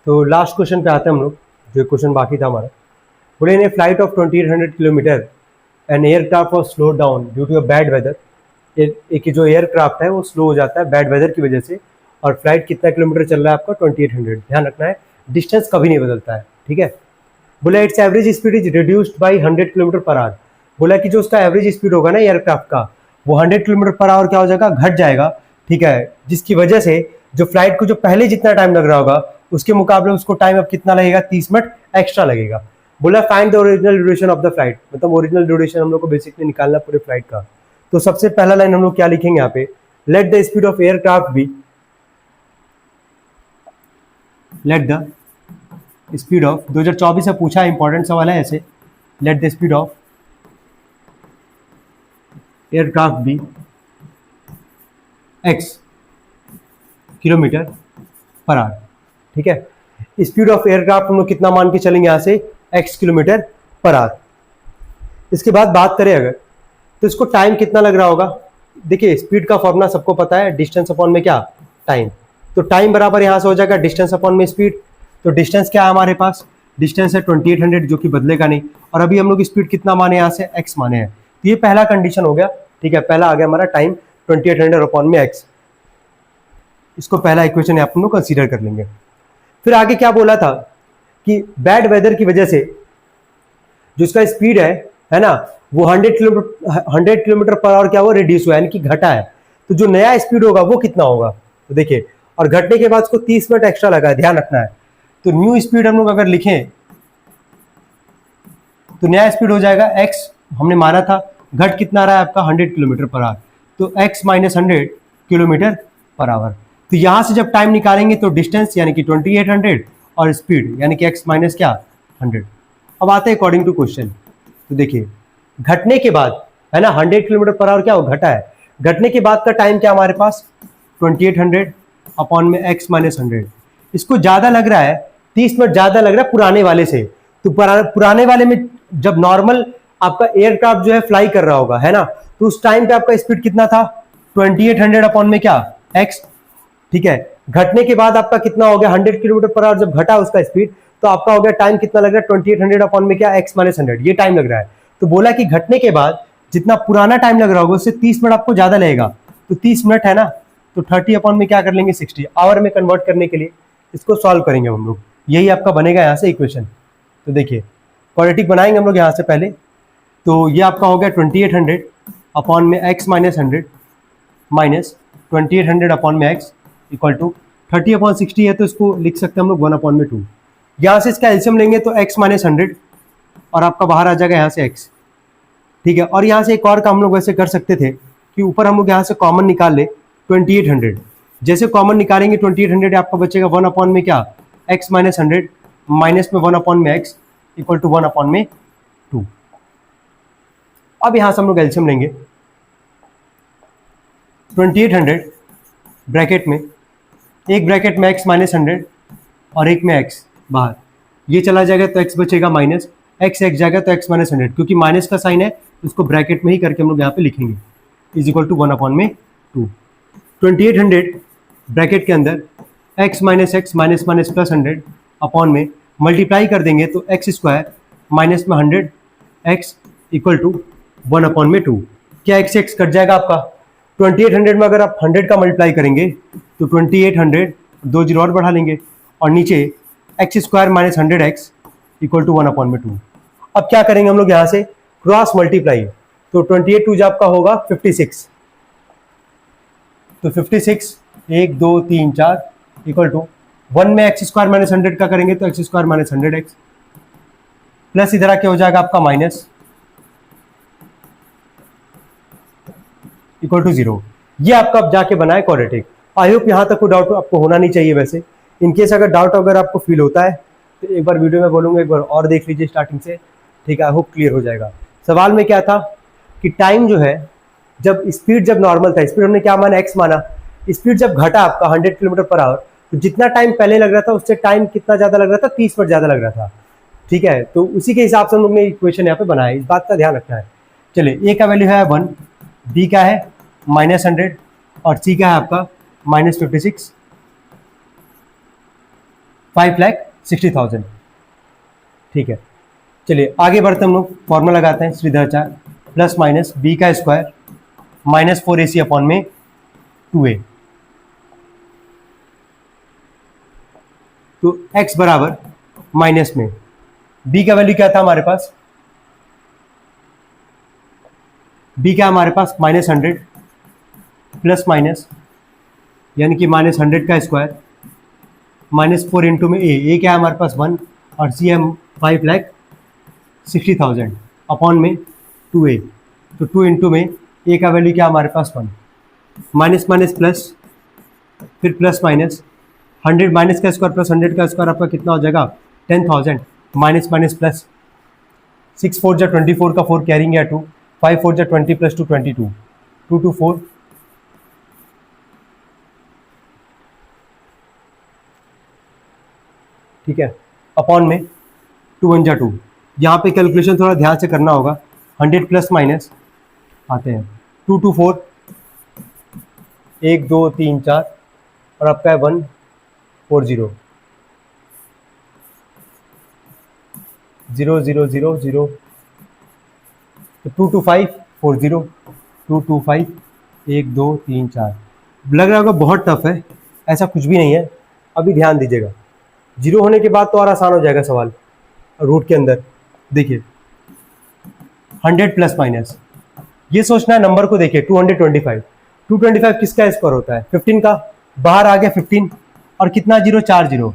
तो last question पे आते हैं हम लोग, जो क्वेश्चन बाकी था हमारा। बोले in a flight of 2800 kilometre an aircraft was slow down due to a bad weather. एक जो एयरक्राफ्ट है वो स्लो हो जाता है बैड वेदर की वजह से, और फ्लाइट कितना किलोमीटर चल रहा है आपका 2800। ध्यान रखना है डिस्टेंस कभी नहीं बदलता है, ठीक है। बोला it's average speed is reduced by 100 kilometre per our. बोला कि जो उसका एवरेज स्पीड होगा ना एयरक्राफ्ट का, वो 100 किलोमीटर पर आवर क्या हो जाएगा, घट जाएगा, ठीक है। जिसकी वजह से जो फ्लाइट को जो पहले जितना टाइम लग रहा होगा उसके मुकाबले उसको टाइम अब कितना लगेगा, 30 मिनट एक्स्ट्रा लगेगा। बोला find the original duration of the flight, मतलब ओरिजिनल ड्यूरेशन हम लोग को बेसिकली निकालना पूरे फ्लाइट का। तो सबसे पहला लाइन हम लोग क्या लिखेंगे यहाँ पे, let the speed of aircraft be, let the speed of 2024 से पूछा है, इंपॉर्टेंट सवाल है ऐसे। Let the speed of aircraft be x kilometre per hour, ठीक है। स्पीड ऑफ एयरक्राफ्ट हम लोग कितना मान के चलेंगे यहाँ से, x किलोमीटर पर आवर। इसके बाद बात करें अगर, तो इसको टाइम कितना लग रहा होगा। देखिए स्पीड का फॉर्मूला सबको पता है, डिस्टेंस अपॉन में क्या, टाइम। तो टाइम बराबर यहाँ से हो जाएगा डिस्टेंस अपॉन में स्पीड। तो डिस्टेंस क्या है हमारे पास, डिस्टेंस है 2800 जो कि बदलेगा नहीं, और अभी हम लोग स्पीड कितना माने यहाँ से, x माने हैं। तो ये पहला कंडीशन हो गया, ठीक है। पहला आ गया हमारा टाइम 2800 अपॉन में x, इसको पहला इक्वेशन आप लोग कंसीडर कर लेंगे। फिर आगे क्या बोला था कि बैड वेदर की वजह से जो इसका स्पीड है ना, वो 100 किलोमीटर पर आवर क्या हुआ, रिड्यूस हुआ, यानी कि घटा है। तो जो नया स्पीड होगा वो कितना होगा, तो देखिए, और घटने के बाद उसको 30 मिनट एक्स्ट्रा लगा है, ध्यान रखना है। तो न्यू स्पीड हम लोग अगर लिखें तो नया स्पीड हो जाएगा x, हमने माना था घट कितना रहा है आपका 100 किलोमीटर पर आवर, तो x minus 100 kilometre per our. तो यहां से जब टाइम निकालेंगे तो डिस्टेंस यानी कि 2800 और स्पीड यानी कि x माइनस क्या 100। अब आते हैं अकॉर्डिंग टू क्वेश्चन। तो देखिए घटने के बाद है ना 100 किलोमीटर पर आवर क्या हो, घटा है। घटने के बाद का टाइम क्या हमारे पास 2800 अपॉन में x माइनस 100। इसको ज्यादा लग रहा है, 30 मिनट ज्यादा लग रहा है पुराने वाले से। तो पुराने वाले में जब नॉर्मल आपका एयरक्राफ्ट जो है फ्लाई कर रहा होगा, है ना, तो उस टाइम पे आपका स्पीड कितना था 2800 अपॉन में क्या x, ठीक है। घटने के बाद आपका कितना हो गया 100 किलोमीटर पर आवर, जब घटा उसका स्पीड तो आपका हो गया टाइम कितना लग रहा है 2800 अपॉन में क्या x माइनस 100, ये टाइम लग रहा है। तो बोला कि घटने के बाद जितना पुराना टाइम लग रहा होगा उससे 30 मिनट आपको ज्यादा लगेगा। तो 30 मिनट है ना, तो 30 अपॉन में क्या कर लेंगे 60, आवर में कन्वर्ट करने के लिए इसको सॉल्व करेंगे हम लोग, यही आपका बनेगा यहाँ से इक्वेशन। तो देखिए क्वाड्रेटिक बनाएंगे हम लोग यहाँ से पहले। तो ये आपका हो गया 2800 अपॉन में x माइनस 100 माइनस 2800 अपॉन में x इक्वल टू 30 अपॉन 60 है, तो इसको लिख सकते हैं हम लोग 1 अपॉन में 2। यहाँ से इसका एलसीएम लेंगे तो x माइनस 100 और आपका बाहर आ जाएगा यहाँ से x, ठीक है। और यहाँ से एक और काम हम लोग वैसे कर सकते थे कि ऊपर हम लोग यहाँ से कॉमन निकाल ले 2800। जैसे कॉमन निकालेंगे 2800 आपका बचेगा 1 अपॉन में क्या x माइनस 100 माइनस में 1 अपॉन में x इक्वल टू 1 अपॉन में 2। अब यहाँ से हम लोग एलसीएम लेंगे 2800 ब्रैकेट में, एक ब्रैकेट में x माइनस 100 और एक में x बाहर, ये चला जाएगा तो x बचेगा माइनस, x जाएगा तो x माइनस 100, क्योंकि माइनस का साइन है उसको ब्रैकेट में ही करके हम लोग यहाँ पे लिखेंगे इज इक्वल टू 1 अपॉन में 2। 2800 ब्रैकेट के अंदर x minus x minus minus plus 100 upon में मल्टीप्लाई कर देंगे तो x स्क्वायर माइनस में 100 x इक्वल टू 1 अपॉन में 2। क्या x x कट जाएगा आपका, 2800 में अगर आप 100 का मल्टीप्लाई करेंगे तो 2800 दो जीरो और बढ़ा लेंगे और नीचे x square minus 100x equal to 1 upon में 2। अब क्या करेंगे हम लोग यहाँ से क्रॉस मल्टीप्लाई, तो 28 टू आपका होगा 56, तो 56 1 2 3 4 इक्वल टू 1 में x स्क्वायर माइनस 100 का करेंगे तो x square minus 100x plus इधर आके हो जाएगा आपका माइनस इक्वल टू 0। ये आपका अब जाके बना है क्वाड्रेटिक। आई होप यहाँ तक कोई डाउट आपको होना नहीं चाहिए। वैसे इनकेस अगर डाउट अगर आपको फील होता है तो एक बार वीडियो में बोलूँगा, एक बार और देख लीजिए स्टार्टिंग से, ठीक है। आई होप क्लियर हो जाएगा। सवाल में क्या था कि टाइम जो है, जब स्पीड जब नॉर्मल था, स्पीड हमने क्या माना x माना, स्पीड जब घटा आपका 100 किलोमीटर पर आवर तो जितना टाइम पहले लग रहा था उससे टाइम कितना ज़्यादा लग रहा था, 30 मिनट ज़्यादा लग रहा था, ठीक है। तो उसी के हिसाब से हम लोग ने इक्वेशन यहाँ पे बनाया, इस बात का ध्यान रखना है। चलिए a का वैल्यू है 1, b का है माइनस 100 और c का है आपका माइनस 56। 5,60,000। ठीक है, चलिए आगे बढ़ते हम लोग फॉर्मूला लगाते हैं श्रीधराचार्य प्लस माइनस बी का स्क्वायर माइनस 4ac अपॉन में 2a। तो x बराबर माइनस में b का वैल्यू क्या था हमारे पास, b क्या हमारे पास -100 प्लस माइनस यानी कि -100 का स्क्वायर -4 इंटू में a क्या है हमारे पास 1 और c है 5,60,000 अपॉन में 2a। तो 2 इंटू में a का वैल्यू क्या हमारे पास 1 माइनस माइनस प्लस फिर प्लस माइनस 100 माइनस का स्क्वायर प्लस 100 का स्क्वायर आपका कितना हो जाएगा 10,000 माइनस माइनस प्लस 6 4 जा 24 का 4 कैरिंग या 2 5 4 जा 20 प्लस 2 22 2 2 4 ठीक है अपॉन में 2 1 जा 2। यहाँ पे कैलकुलेशन थोड़ा ध्यान से करना होगा 100 प्लस माइनस आते हैं 2 2 4 1 2 3 4 और आपका है 1 4 0 0 0 0 0 2 2 5 4 0 2 2 5 1 2 3 4। लग रहा होगा बहुत टफ है, ऐसा कुछ भी नहीं है। अभी ध्यान दीजिएगा, जीरो होने के बाद तो और आसान हो जाएगा सवाल। रूट के अंदर देखिए 100 प्लस माइनस, ये सोचना है नंबर को देखिए 225 225 किसका स्क्वायर होता है 15 का, बाहर आ गया 15 और कितना जीरो 4 जीरो,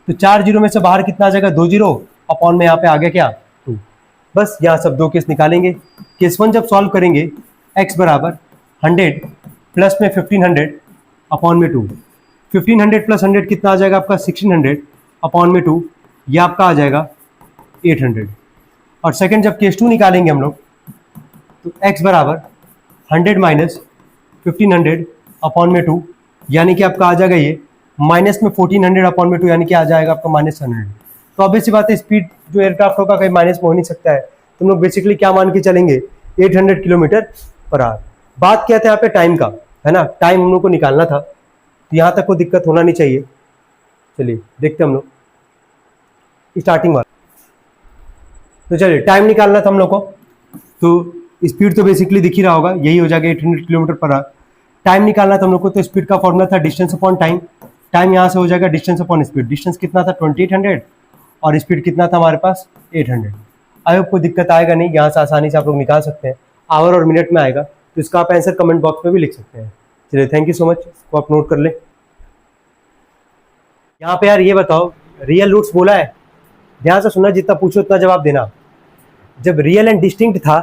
तो 4 जीरो में से बाहर कितना आ जाएगा 2 जीरो अपॉन में यहाँ पे आ गया क्या 2। बस यहाँ सब दो केस निकालेंगे। केस 1 जब सॉल्व करेंगे x बराबर 100 प्लस में 1500 अपॉन में 2, 1500 प्लस 100 कितना आ जाएगा आपका 1600 अपॉन में 2, ये आपका आ जाएगा 800। और सेकंड जब केस 2 निकालेंगे हम लोग तो x बराबर 100 माइनस 1500 अपॉन में 2 यानी कि आपका आ जाएगा ये माइनस में 1400 अपॉन में 2 यानी कि आ जाएगा आपका -100। तो ऑब्वियस सी बात है स्पीड जो एयरक्राफ्ट होगा कहीं माइनस में हो नहीं सकता है, तो हम लोग बेसिकली क्या मान के चलेंगे 800 किलोमीटर पर आवर। बात क्या था यहाँ पे टाइम का, है ना, टाइम हम लोग को निकालना था, तो यहाँ तक कोई दिक्कत होना नहीं चाहिए। चलिए देखते हम लोग स्टार्टिंग वाला। तो चलिए टाइम निकालना था हम लोग को, तो स्पीड तो बेसिकली दिख ही रहा होगा, यही हो जाएगा 800 किलोमीटर पर आवर। टाइम निकालना था हम लोग को, तो स्पीड का फॉर्मूला था डिस्टेंस अपॉन टाइम। टाइम यहाँ से हो जाएगा डिस्टेंस अपॉन स्पीड। डिस्टेंस कितना था 2800 और स्पीड कितना था हमारे पास 800। आई होप कोई दिक्कत आएगा नहीं, यहाँ से आसानी से आप लोग निकाल सकते हैं। आवर और मिनट में आएगा, तो इसका आप आंसर कमेंट बॉक्स में भी लिख सकते हैं। चलिए थैंक यू सो मच, इसको आप नोट कर ले। यहाँ पे यार ये बताओ रियल रूट्स बोला है, ध्यान से सुनना, जितना पूछो उतना जवाब देना। जब रियल एंड डिस्टिंक्ट था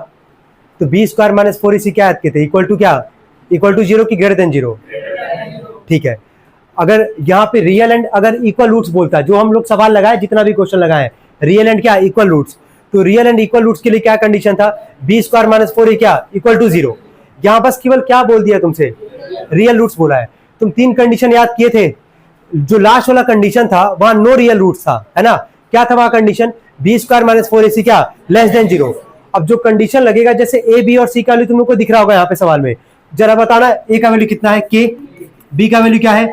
तो बी स्क्वायर माइनस 4ac क्या याद किए थे, इक्वल टू क्या, इक्वल टू 0 की ग्रेटर देन 0। ठीक है, अगर यहाँ पे रियल एंड अगर इक्वल रूट्स बोलता, जो हम लोग सवाल लगाए जितना भी क्वेश्चन लगाए रियल एंड क्या इक्वल रूट्स, तो रियल एंड इक्वल रूट्स के लिए क्या कंडीशन था, बी स्क्वायर माइनस 4a क्या इक्वल टू 0। यहाँ बस केवल क्या बोल दिया तुमसे, रियल रूट्स बोला है। तुम 3 कंडीशन याद किए थे, जो लास्ट वाला कंडीशन था वहां नो रियल रूट्स था, है ना। क्या था वहां condition, B square minus 4ac क्या लेस देन 0। अब जो कंडीशन लगेगा, जैसे ए बी और सी का वैल्यू तुम लोग को दिख रहा होगा यहाँ पे सवाल में, जरा बताना ए का वैल्यू कितना है के, बी का वैल्यू क्या है,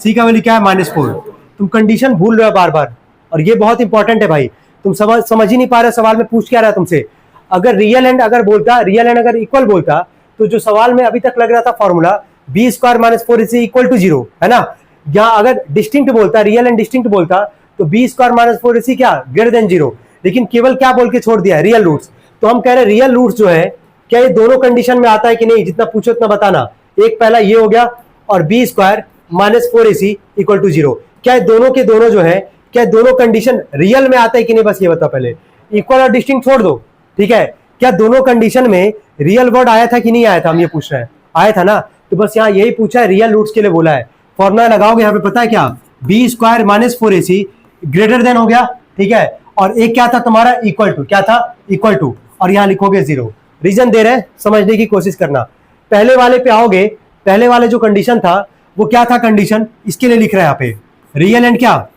सी का वैल्यू क्या है -4। तुम कंडीशन भूल रहे हो बार बार, और ये बहुत इंपॉर्टेंट है भाई। तुम समझ ही नहीं पा रहे सवाल में पूछ क्या रहा है तुमसे। अगर रियल एंड अगर बोलता, रियल एंड अगर इक्वल बोलता, तो जो सवाल में अभी तक लग रहा था formula B square minus 4ac equal to 0, है ना। या अगर डिस्टिंक्ट बोलता, रियल एंड डिस्टिंक्ट बोलता, तो बी स्क्वायर माइनस 4ac क्या ग्रेटर देन 0। लेकिन केवल क्या बोल के छोड़ दिया है, रियल रूट्स। तो हम कह रहे हैं रियल रूट्स जो है, क्या ये दोनों कंडीशन में आता है कि नहीं, जितना पूछो उतना बताना। एक पहला ये हो गया, और B square minus 4ac equal to 0, क्या दोनों के दोनों जो है, क्या दोनों कंडीशन रियल में आता है कि नहीं, बस ये बता पहले। इक्वल और डिस्टिंक्ट छोड़ दो, ठीक है, क्या दोनों कंडीशन में रियल वर्ड आया था कि नहीं आया था, हम ये पूछ रहे हैं। आया था ना, तो बस यहाँ यही पूछा है, रियल रूट्स के लिए बोला है। फॉर्मूला लगाओगे यहाँ पे, पता है क्या, B square minus 4ac greater than हो गया, ठीक है, और एक क्या था तुम्हारा इक्वल टू, क्या था इक्वल टू, और यहाँ लिखोगे 0। रीजन दे रहे हैं, समझने की कोशिश करना। पहले वाले पे आओगे, पहले वाले जो कंडीशन था वो क्या था कंडीशन, इसके लिए लिख रहा है यहाँ पे रियल एंड क्या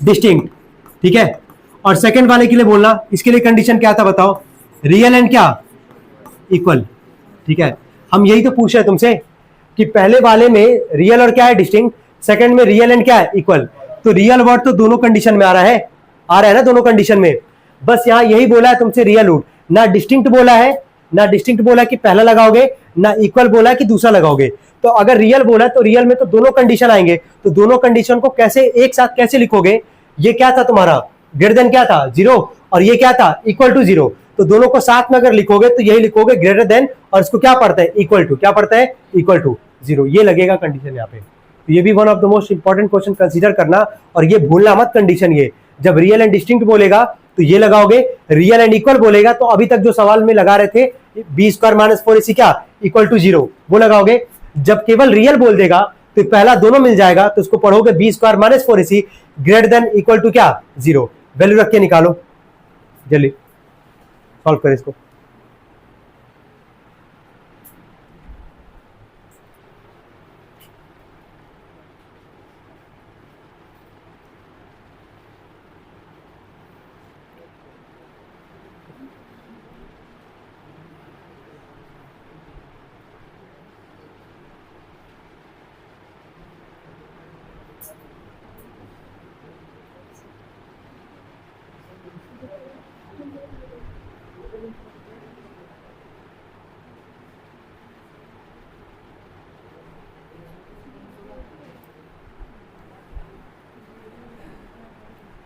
डिस्टिंक्ट, ठीक है। और सेकंड वाले के लिए बोलना, इसके लिए कंडीशन क्या था बताओ, रियल एंड क्या इक्वल, ठीक है। हम यही तो पूछ रहे हैं तुमसे कि पहले वाले में रियल और क्या है डिस्टिंक्ट, सेकंड में रियल एंड क्या है इक्वल। तो रियल वर्ड तो दोनों कंडीशन में आ रहा है ना, दोनों कंडीशन में। बस यहाँ यही बोला है तुमसे रियल रूट, ना डिस्टिंक्ट बोला है, ना डिस्टिंक्ट बोला कि पहला लगाओगे, ना इक्वल बोला है कि दूसरा लगाओगे। तो अगर रियल बोला तो रियल में तो दोनों कंडीशन आएंगे, तो दोनों कंडीशन को कैसे एक साथ कैसे लिखोगे? ये क्या था तुम्हारा ग्रेटर देन क्या था 0, और ये क्या था इक्वल टू 0। तो दोनों को साथ में अगर लिखोगे तो यही लिखोगे ग्रेटर देन, और इसको क्या पढ़ता है इक्वल टू, क्या पढ़ता है इक्वल टू 0, ये लगेगा कंडीशन यहाँ पे। तो ये भी one of the most important question consider करना, और ये भूलना मत कंडीशन। ये जब रियल एंड डिस्टिंक्ट बोलेगा तो ये लगाओगे, रियल एंड इक्वल बोलेगा तो अभी तक जो सवाल में लगा रहे थे बी स्क्वायर माइनस 4ac क्या इक्वल टू 0 वो लगाओगे। जब केवल रियल बोल देगा तो पहला दोनों मिल जाएगा, तो उसको पढ़ोगे B square minus 4ac greater than equal to क्या 0। वैल्यू रख के निकालो, जल्दी सॉल्व कर इसको।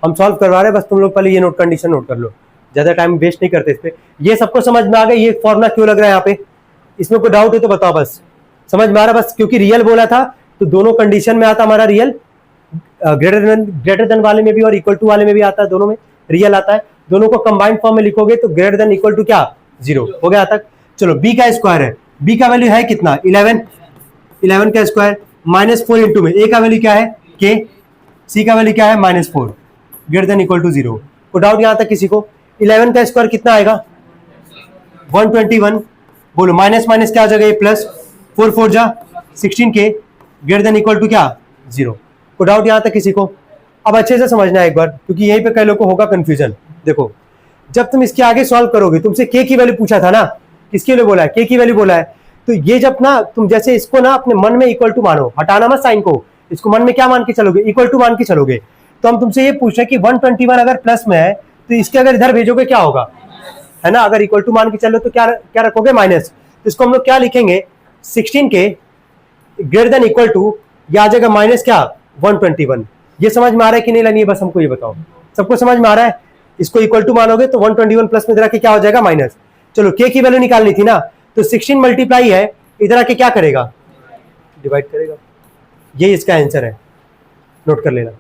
हम सॉल्व करवा रहे हैं, बस तुम लोग पहले ये नोट कंडीशन नोट कर लो, ज्यादा टाइम वेस्ट नहीं करते इस पे। ये सबको समझ में आ गया ये फॉर्मूला क्यों लग रहा है यहाँ पे? इसमें कोई डाउट है तो बताओ, बस समझ में आ रहा? बस क्योंकि रियल बोला था तो दोनों कंडीशन में आता हमारा रियल, ग्रेटर देन वाले में भी और इक्वल टू वाले में भी आता है, दोनों में रियल आता है। दोनों को कंबाइंड फॉर्म में लिखोगे तो ग्रेटर देन इक्वल टू क्या 0 हो गया तक। चलो बी का स्क्वायर है, बी का वैल्यू है कितना 11 का स्क्वायर माइनस 4 इंटू में ए का वैल्यू क्या है के, सी का वैल्यू क्या है -4 ग्रेटर देन इक्वल टू 0। को डाउट यहां तक किसी को? 11 का स्क्वायर कितना आएगा 121, बोलो माइनस माइनस क्या आ जाएगा ये प्लस, 4 4 जा 16 के ग्रेटर देन इक्वल टू क्या 0। को डाउट यहां तक किसी को? अब अच्छे से समझना है एक बार, क्योंकि यहीं पे कई लोगों को होगा कंफ्यूजन। देखो जब तुम इसके आगे सॉल्व करोगे, तुमसे के की वैल्यू पूछा था ना, किसके लिए बोला है के की वैल्यू बोला है, तो ये जब ना तुम जैसे इसको ना अपने मन में इक्वल टू मानो, हटाना मत साइन को, इसको मन में क्या मान के चलोगे इक्वल टू मान के चलोगे। तो हम तुमसे ये पूछ रहे हैं कि 121 अगर प्लस में है तो इसके अगर इधर भेजोगे क्या होगा, है ना? अगर इक्वल टू मान के चलो तो क्या क्या रखोगे माइनस, तो इसको हम लोग क्या लिखेंगे 16 के ग्रेटर देन इक्वल टू, ये आ जाएगा माइनस क्या 121। ये समझ में आ रहा है कि नहीं लगी? बस हमको ये बताओ, सबको समझ में आ रहा है? इसको इक्वल टू मानोगे तो 121 प्लस में इधर आके क्या हो जाएगा माइनस। चलो के की वैल्यू निकालनी थी ना, तो 16 मल्टीप्लाई है, इधर आके क्या करेगा डिवाइड करेगा। ये इसका आंसर है, नोट कर लेना।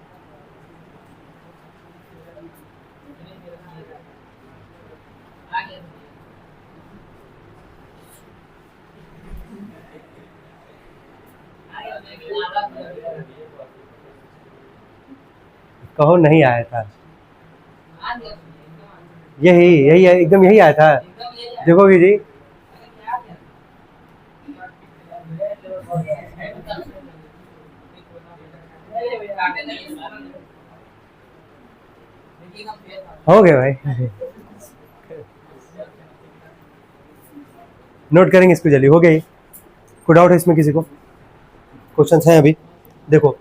कहो नहीं आया था, यही यही है, एकदम यही आया था। देखो जी हो गए भाई, नोट करेंगे इसको जल्दी, हो गई। कोई डाउट है इसमें किसी को? क्वेश्चंस हैं अभी? देखो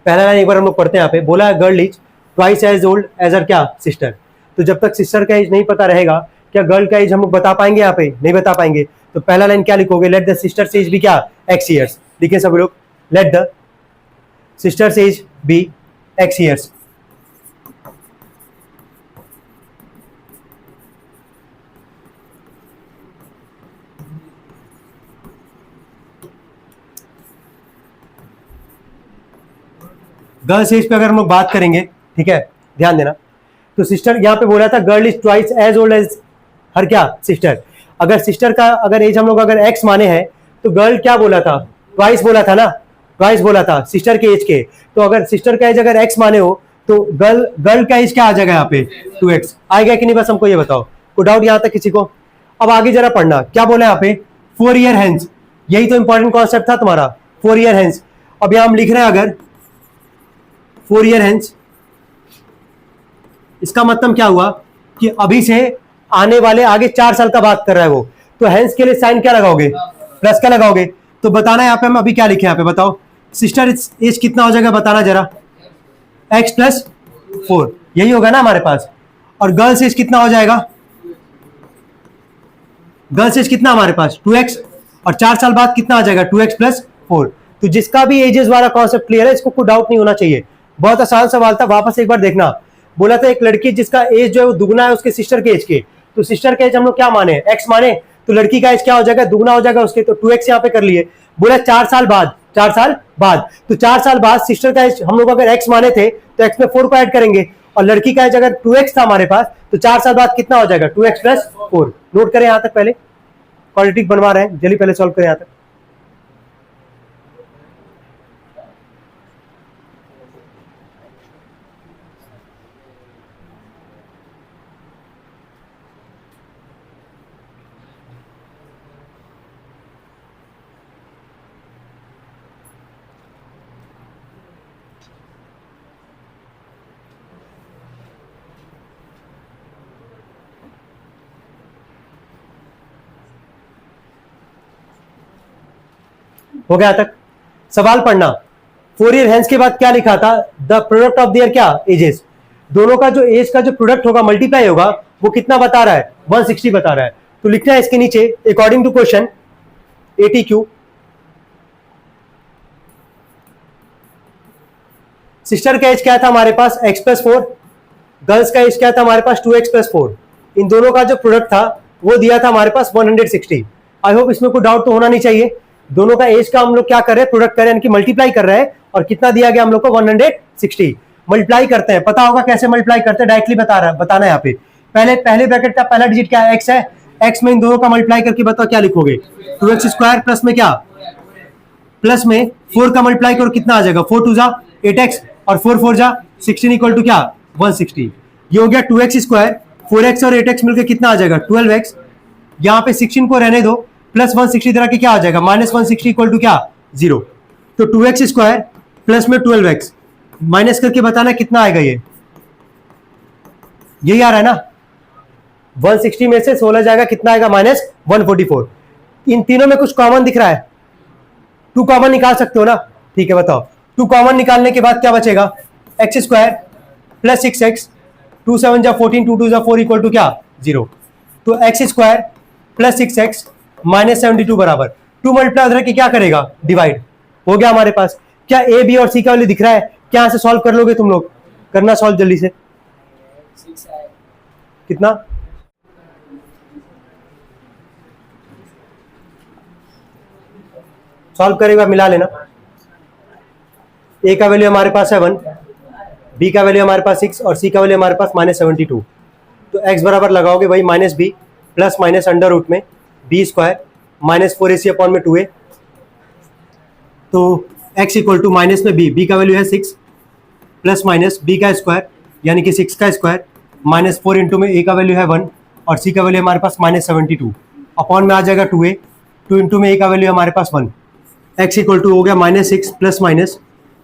पहला लाइन एक बार हम लोग पढ़ते हैं। यहाँ पे बोला है girl is twice as old as her क्या सिस्टर। तो जब तक सिस्टर का एज नहीं पता रहेगा, क्या गर्ल का एज हम लोग बता पाएंगे? यहाँ पे नहीं बता पाएंगे। तो पहला लाइन क्या लिखोगे, लेट द सिस्टर्स एज भी क्या x ईयर्स। लिखे सब लोग, let the sisters age be x years. Girls age पे अगर हम लोग बात करेंगे, ठीक है ध्यान देना, तो सिस्टर यहाँ पे बोला था girl is twice as old as her क्या सिस्टर। अगर सिस्टर का अगर एज हम लोग अगर x माने हैं तो गर्ल क्या बोला था, ट्वाइस बोला था ना, ट्वाइस बोला था सिस्टर के एज के। तो अगर सिस्टर का एज अगर x माने हो तो गर्ल का एज क्या आ जाएगा यहाँ पे 2x आएगा कि नहीं? बस हमको ये बताओ, कोई डाउट यहाँ तक किसी को? अब आगे जरा पढ़ना, क्या बोला यहाँ पे 4 ईयर हेंस, यही तो इंपॉर्टेंट कॉन्सेप्ट था तुम्हारा 4 ईयर हेंस। अब यहाँ हम लिख रहे हैं अगर 4 ईयर हेंस, इसका मतलब क्या हुआ कि अभी से आने वाले आगे 4 साल का बात कर रहा है वो। तो हेंस के लिए साइन क्या लगाओगे, प्लस का लगाओगे। तो बताना यहाँ पे हम अभी क्या लिखे, यहाँ पे बताओ सिस्टर एज कितना हो जाएगा, बताना जरा x प्लस 4, यही होगा ना हमारे पास। और गर्ल्स एज कितना हो जाएगा, गर्ल्स एज कितना हमारे पास 2x, और 4 साल बाद कितना आ जाएगा 2x प्लस 4। तो जिसका भी एजेस वाला कॉन्सेप्ट क्लियर है, इसको कोई डाउट नहीं होना चाहिए। बहुत आसान सवाल था, वापस एक बार देखना। बोला था एक लड़की जिसका एज जो है वो दुगना है उसके सिस्टर के एज के, तो सिस्टर के एज हम लोग क्या माने, x माने, तो लड़की का एज क्या हो जाएगा, दुगना हो जाएगा उसके, तो 2x यहाँ पे कर लिए। बोला 4 साल बाद, 4 साल बाद, तो 4 साल बाद सिस्टर का एज हम लोग अगर x माने थे तो x में 4 को ऐड करेंगे, और लड़की का एज अगर 2x था हमारे पास, तो 4 साल बाद कितना हो जाएगा 2x प्लस 4। नोट करें यहां तक, पहले क्वाड्रेटिक बनवा रहे हैं, जल्दी पहले सॉल्व करें यहां तक। हो गया तक। सवाल पढ़ना, 4 ईयर हेंस के बाद क्या लिखा था, द प्रोडक्ट ऑफ देयर क्या एजेस, दोनों का जो एज का जो प्रोडक्ट होगा मल्टीप्लाई होगा वो कितना बता रहा है 160 बता रहा है। तो लिखना है इसके नीचे according to question ATQ, sister का एज क्या था हमारे पास x प्लस 4, गर्ल्स का एज क्या था हमारे पास 2x प्लस 4, इन दोनों का जो प्रोडक्ट था वो दिया था हमारे पास 160। आई होप इसमें कोई डाउट तो होना नहीं चाहिए। दोनों का एज का हम लोग क्या कर रहे हैं, प्रोडक्ट कर रहे हैं, इनकी मल्टीप्लाई कर रहे हैं, और कितना दिया गया हम लोग को 160। मल्टीप्लाई करते हैं, पता होगा कैसे मल्टीप्लाई करते हैं, डायरेक्टली बताना है यहाँ पे। पहले ब्रैकेट का पहला डिजिट क्या है, x है, x में इन दोनों का मल्टीप्लाई करके बताओ क्या लिखोगे, 2x स्क्वायर प्लस में क्या, प्लस में 4 का मल्टीप्लाई करो कितना आ जाएगा, 4 2 जा 8x, और 4 4 जा 16 इक्वल टू क्या 160। ये हो गया 2x स्क्वायर, 4x और 8x मिलकर कितना आ जाएगा 12x, यहाँ पे 16 को रहने दो, प्लस 160 तरह के क्या आ जाएगा माइनस 160 इक्वल टू क्या 0। तो 2x स्क्वायर प्लस में 12x माइनस करके बताना कितना आएगा, ये यही आ रहा है ना, 160 में से 16 जाएगा कितना आएगा माइनस 144। इन तीनों में कुछ कॉमन दिख रहा है, 2 कॉमन निकाल सकते हो ना, ठीक है बताओ। 2 कॉमन निकालने के बाद क्या बचेगा, x स्क्वायर प्लस 6x, 2 7 जा 14, 2 2 जा 4 इक्वल टू क्या 0। तो x square plus 6x minus 72 बराबर 2 मल्टीप्लाई उधर के क्या करेगा डिवाइड, हो गया हमारे पास। क्या ए बी और सी का वैल्यू दिख रहा है, क्या यहां से सॉल्व कर लोगे तुम लोग, करना सॉल्व जल्दी से, कितना सॉल्व करेगा मिला लेना। ए का वैल्यू हमारे पास है 1, बी का वैल्यू हमारे पास 6 और सी का वैल्यू हमारे पास माइनस 72। तो x बराबर लगाओगे वही minus b plus minus under root में b square minus 4ac upon में 2a, तो x इक्वल टू माइनस में बी का वैल्यू है 6 प्लस माइनस बी का स्क्वायर यानी कि 6 का स्क्वायर माइनस 4 इंटू में a का वैल्यू है 1 और c का वैल्यू हमारे पास माइनस 72 अपॉन में आ जाएगा 2a, 2 इंटू में a का वैल्यू हमारे पास 1, x इक्वल टू हो गया माइनस 6 प्लस माइनस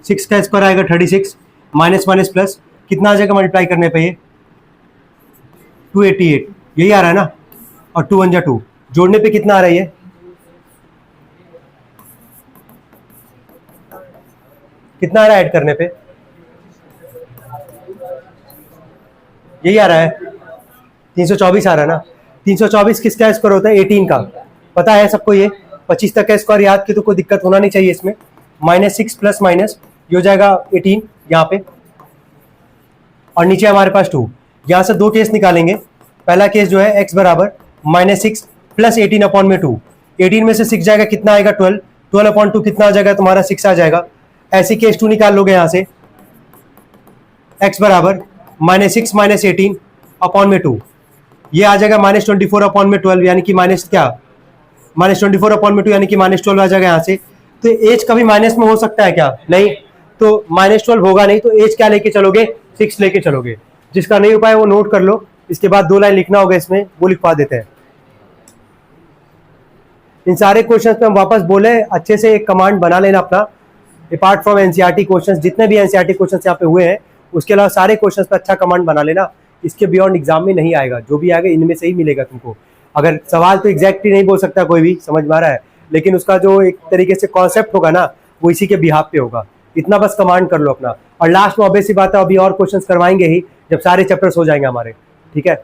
6 का स्क्वायर आएगा 36 माइनस माइनस प्लस कितना आ जाएगा मल्टीप्लाई करने पे ये 288, यही आ रहा है ना, और 2 1 जा 2 जोड़ने पे कितना आ रहा है ये, कितना आ रहा है ऐड करने पे, यही आ रहा है 324 आ रहा है ना। 324 किसका स्क्वायर होता है 18 का, पता है सबको, ये 25 तक का स्क्वायर याद की तो कोई दिक्कत होना नहीं चाहिए इसमें। माइनस 6 प्लस माइनस ये हो जाएगा 18 यहाँ पे, और नीचे हमारे पास 2। यहाँ से 2 केस निकालेंगे, पहला केस जो है x बराबर माइनस 6 प्लस 18 अपॉन में 2, 18 में से 6 जाएगा कितना आएगा 12, 12 अपॉन 2 कितना आ जाएगा तुम्हारा 6 आ जाएगा। ऐसे केस 2 निकाल लोगे यहाँ से, x बराबर माइनस 6 माइनस 18 अपॉन में 2, ये आ जाएगा माइनस 24 अपॉन में 12 यानी कि माइनस क्या माइनस 24 अपॉन में 2 यानी कि माइनस 12 आ जाएगा यहाँ से। तो एज कभी माइनस में हो सकता है क्या, नहीं, तो माइनस 12 होगा नहीं, तो एज क्या लेके चलोगे 6 लेके चलोगे। जिसका नहीं हो पाए वो नोट कर लो, इसके बाद 2 लाइन लिखना होगा इसमें, वो लिखवा देते हैं। इन सारे क्वेश्चंस पे हम वापस बोले अच्छे से एक कमांड बना लेना अपना, अपार्ट फ्रॉम एनसीईआरटी क्वेश्चंस, जितने भी एनसीईआरटी क्वेश्चंस यहाँ पे हुए हैं उसके अलावा सारे क्वेश्चंस पे अच्छा कमांड बना लेना, इसके बियॉन्ड एग्जाम में नहीं आएगा, जो भी आएगा इनमें से ही मिलेगा तुमको। अगर सवाल तो एग्जैक्टली नहीं बोल सकता कोई भी, समझ में आ रहा है, लेकिन उसका जो एक तरीके से कॉन्सेप्ट होगा ना वो इसी के बिहाफ पे होगा। इतना बस कमांड कर लो अपना, और लास्ट में ऑब्वियस सी बात है अभी और क्वेश्चंस करवाएंगे ही जब सारे चैप्टर्स हो जाएंगे हमारे, ठीक है।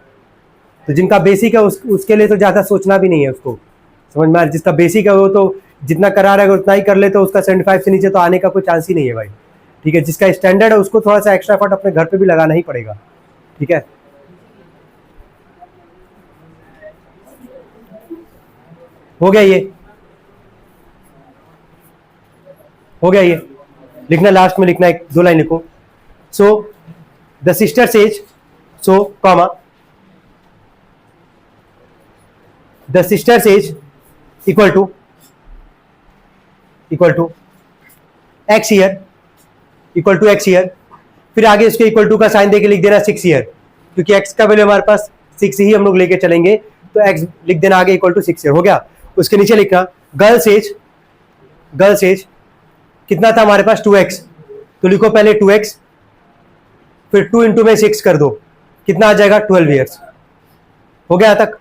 तो जिनका बेसिक है उसके लिए तो ज़्यादा सोचना भी नहीं है, उसको समझ में आ रहा है। जिसका बेसिक है वो तो जितना करा रहा है उतना ही कर ले, तो उसका 75 से नीचे तो आने का कोई चांस ही नहीं है भाई, ठीक है। जिसका स्टैंडर्ड है उसको थोड़ा सा एक्स्ट्रा एफर्ट अपने घर पे भी लगाना ही पड़ेगा, ठीक है। हो गया ये, हो गया ये। लिखना लास्ट में, लिखना एक 2 लाइन लिखो। So the sister says, so comma the sister says equal to x year, equal to x year. फिर आगे इसके इक्वल टू का साइन देके लिख देना 6 ईयर, क्योंकि एक्स का वैल्यू हमारे पास 6 ही हम लोग लेके चलेंगे, तो एक्स लिख देना आगे इक्वल टू 6 ईयर। हो गया। उसके नीचे लिखना गर्ल्स एज कितना था हमारे पास 2x, तो लिखो पहले 2x, फिर 2 इंटू में 6 कर दो, कितना आ जाएगा 12 ईयर्स। हो गया तक।